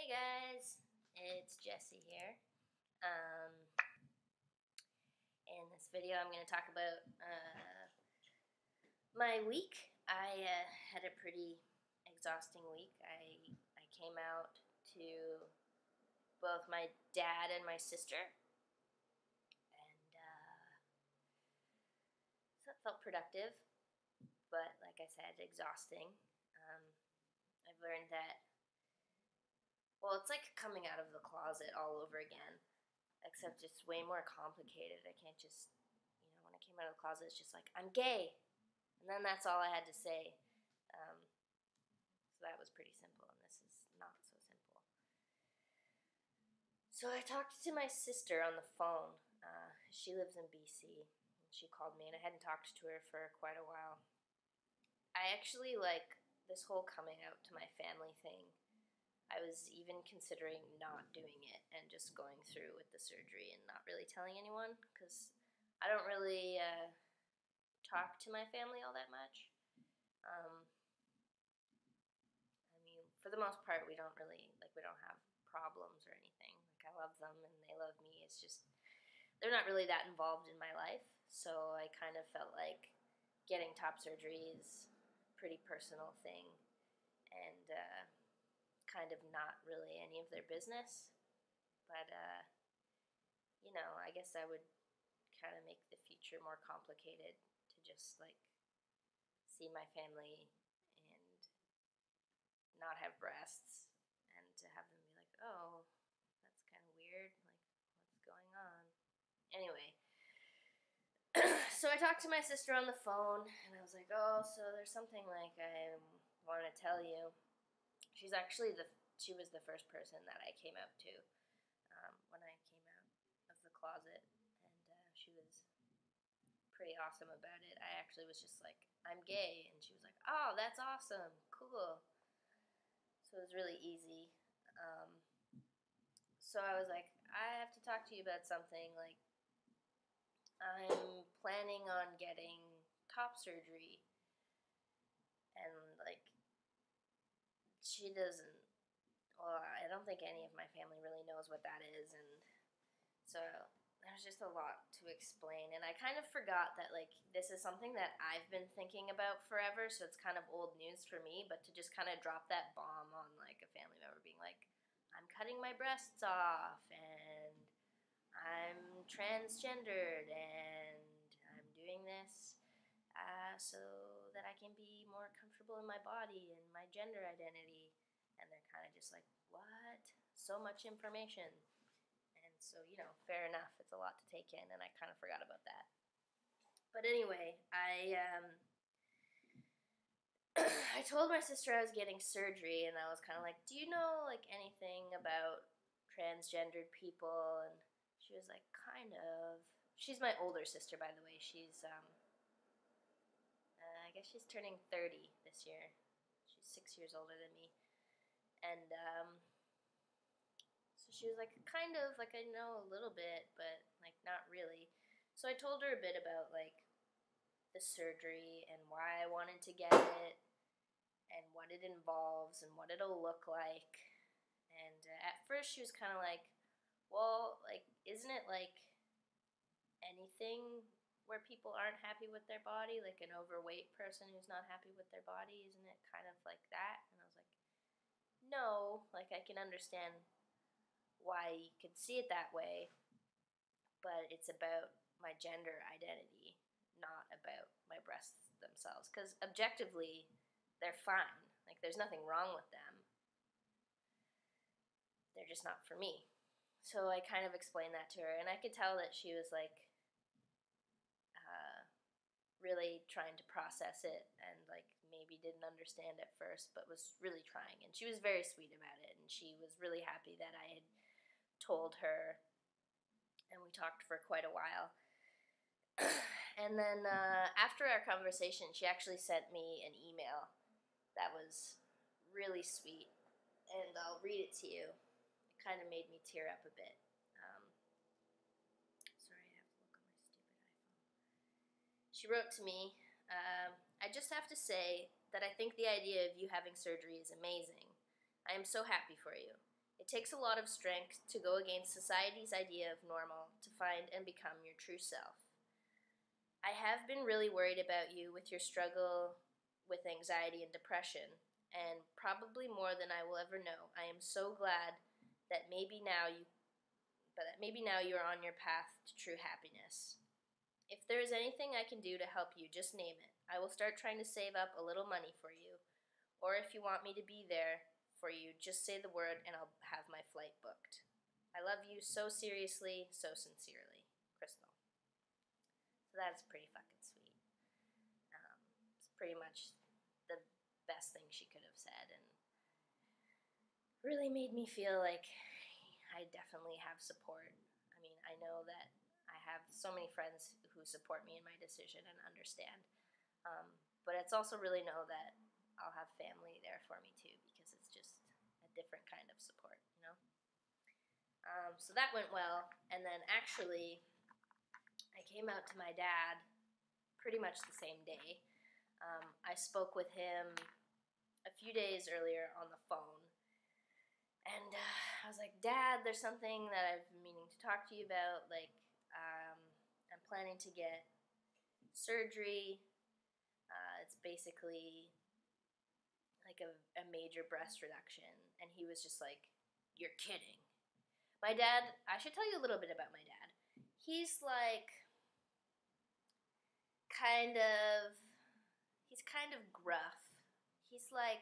Hey guys, it's Jessie here. In this video I'm going to talk about my week. I had a pretty exhausting week. I came out to both my dad and my sister, and so it felt productive, but like I said, exhausting. I've learned that, well, it's like coming out of the closet all over again, except it's way more complicated. I can't just, when I came out of the closet, it's just like, I'm gay. And then that's all I had to say. So that was pretty simple, and this is not so simple. So I talked to my sister on the phone. She lives in BC. And she called me, and I hadn't talked to her for quite a while. I actually like this whole coming out to my family thing. I was even considering not doing it and just going through with the surgery and not really telling anyone, because I don't really talk to my family all that much. For the most part, we don't have problems or anything. Like, I love them and they love me. It's just, they're not really that involved in my life. So I kind of felt like getting top surgery is a pretty personal thing and kind of not really any of their business. But, I guess I would kind of make the future more complicated to just, see my family and not have breasts, and to have them be like, oh, that's kind of weird, like, what's going on? Anyway, so I talked to my sister on the phone, and I was like, oh, so there's something, I want to tell you. She was the first person that I came out to when I came out of the closet, and she was pretty awesome about it. I actually was just like, I'm gay, and she was like, oh, that's awesome, cool. So it was really easy. So I was like, I have to talk to you about something. Like, I'm planning on getting top surgery, and she doesn't. Well, I don't think any of my family really knows what that is, and so there's just a lot to explain. And I kind of forgot that this is something that I've been thinking about forever, so it's kind of old news for me. But to just kind of drop that bomb on a family member being like, I'm cutting my breasts off, and I'm transgendered, and I'm doing this so that I can be more comfortable in my body and my gender identity. And they're kind of just like, what? So much information. And so, fair enough. It's a lot to take in, and I kind of forgot about that. But anyway, I told my sister I was getting surgery, and I was kind of like, do you know, anything about transgendered people? And she was like, kind of. She's my older sister, by the way. She's, I guess she's turning 30 this year. She's 6 years older than me. And, so she was like, kind of, I know a little bit, but, not really. So I told her a bit about, the surgery and why I wanted to get it and what it involves and what it'll look like. And at first she was kind of like, well, isn't it anything where people aren't happy with their body? Like an overweight person who's not happy with their body, isn't it kind of like that? And I was like, no, I can understand why you could see it that way, but it's about my gender identity, not about my breasts themselves. Because objectively, they're fine. There's nothing wrong with them. They're just not for me. So I kind of explained that to her, and I could tell that she was really trying to process it, and maybe didn't understand at first, but was really trying. And she was very sweet about it, and she was really happy that I had told her, and we talked for quite a while. And then after our conversation, she actually sent me an email that was really sweet, and I'll read it to you. It kind of made me tear up a bit. Sorry, I have to look on my stupid iPhone. She wrote to me, I just have to say that I think the idea of you having surgery is amazing. I am so happy for you. It takes a lot of strength to go against society's idea of normal to find and become your true self. I have been really worried about you with your struggle with anxiety and depression, and probably more than I will ever know. I am so glad that maybe now you're on your path to true happiness. If there is anything I can do to help you, just name it. I will start trying to save up a little money for you. Or if you want me to be there for you, just say the word and I'll have my flight booked. I love you so seriously, so sincerely. Crystal. So that's pretty fucking sweet. It's pretty much the best thing she could have said, and really made me feel like I definitely have support. I mean, I know that I have so many friends who support me in my decision and understand. But it's also really know that I'll have family there for me too, because it's just a different kind of support, you know? So that went well, and then actually, I came out to my dad pretty much the same day. I spoke with him a few days earlier on the phone, and I was like, Dad, there's something that I've been meaning to talk to you about. Like, I'm planning to get surgery. It's basically like a major breast reduction. And he was just like, you're kidding. My dad, I should tell you a little bit about my dad. He's like, he's kind of gruff. He's like,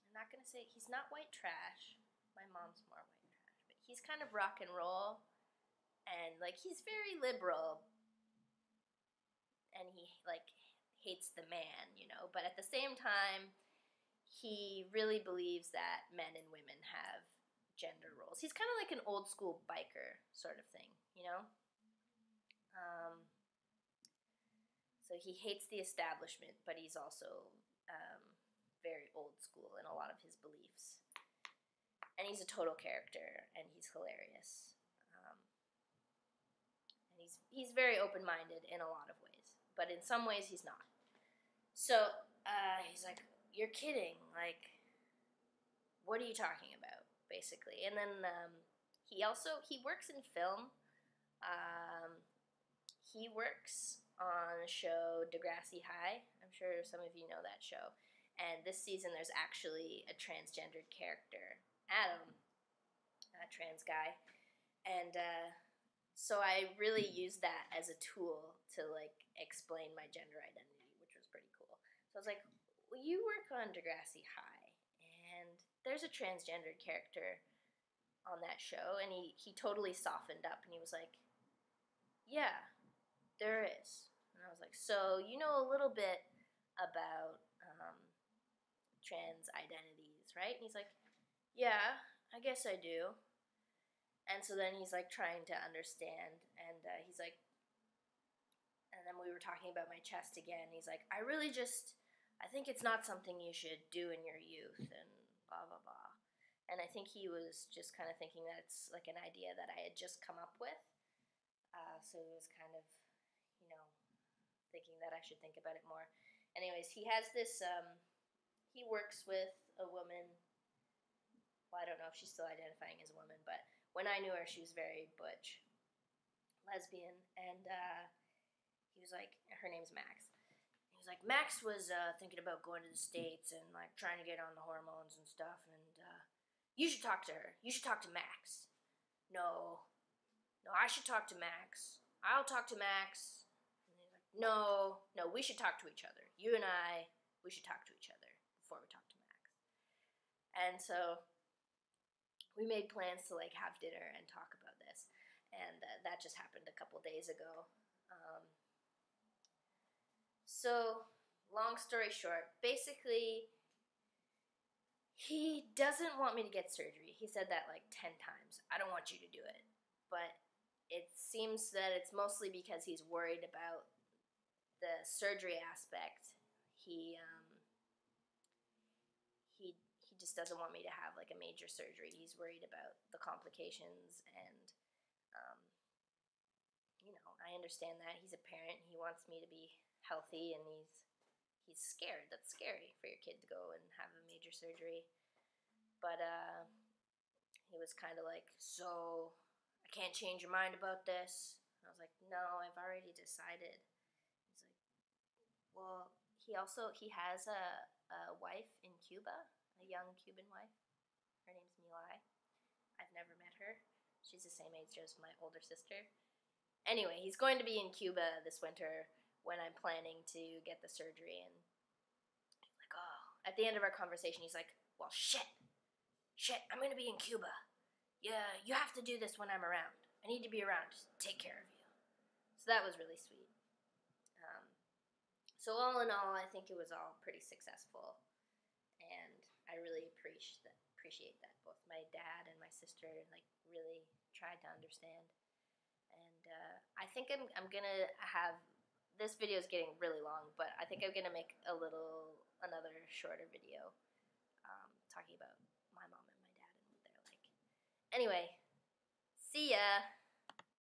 I'm not going to say, he's not white trash. My mom's more white trash. But he's kind of rock and roll. And like, he's very liberal. And he like hates the man, you know. But at the same time, he really believes that men and women have gender roles. He's kind of like an old school biker sort of thing, you know. So he hates the establishment, but he's also very old school in a lot of his beliefs. And he's a total character, and he's hilarious. And he's very open-minded in a lot of ways, but in some ways he's not. So he's like, you're kidding. Like, what are you talking about, basically? And then he works in film. He works on the show Degrassi High. I'm sure some of you know that show. And this season there's actually a transgendered character, Adam, a trans guy. And so I really used that as a tool to like explain my gender identity, which was pretty cool. So I was like, well, you work on Degrassi High, and there's a transgendered character on that show. And he totally softened up, and he was like, yeah, there is. And I was like, so you know a little bit about trans identities, right? And he's like, yeah, I guess I do. And so then he's like trying to understand, and he's like, and then we were talking about my chest again. He's like, I think it's not something you should do in your youth, and blah, blah, blah. And I think he was just kind of thinking that it's like an idea that I had just come up with. So he was kind of, you know, thinking that I should think about it more. Anyways, he has this, he works with a woman. Well, I don't know if she's still identifying as a woman, but when I knew her, she was very butch, lesbian, and he was like, her name's Max. He was like, Max was thinking about going to the States and like trying to get on the hormones and stuff, and you should talk to her. You should talk to Max. No, I should talk to Max. I'll talk to Max. And he's like, no, we should talk to each other. You and I, we should talk to each other before we talk to Max. And so we made plans to like have dinner and talk about this, and that just happened a couple days ago. So long story short, basically he doesn't want me to get surgery. He said that like 10 times. I don't want you to do it. But it seems that it's mostly because he's worried about the surgery aspect. He just doesn't want me to have like a major surgery. He's worried about the complications, and you know, I understand that. He's a parent. He wants me to be healthy, and he's scared. That's scary for your kid to go and have a major surgery. But he was kind of like, so I can't change your mind about this. And I was like, no, I've already decided. He's like, well, he has a wife in Cuba, a young Cuban wife. Her name's Milai. I've never met her. She's the same age as my older sister. Anyway, he's going to be in Cuba this winter when I'm planning to get the surgery. And like, oh, at the end of our conversation, he's like, well, shit, I'm going to be in Cuba. Yeah, you have to do this when I'm around. I need to be around to take care of you. So that was really sweet. So all in all, I think it was all pretty successful, and I really appreciate that. Both my dad and my sister really tried to understand, and I think I'm gonna have this video is getting really long, but I think I'm gonna make another shorter video talking about my mom and my dad and what they're like. Anyway, see ya.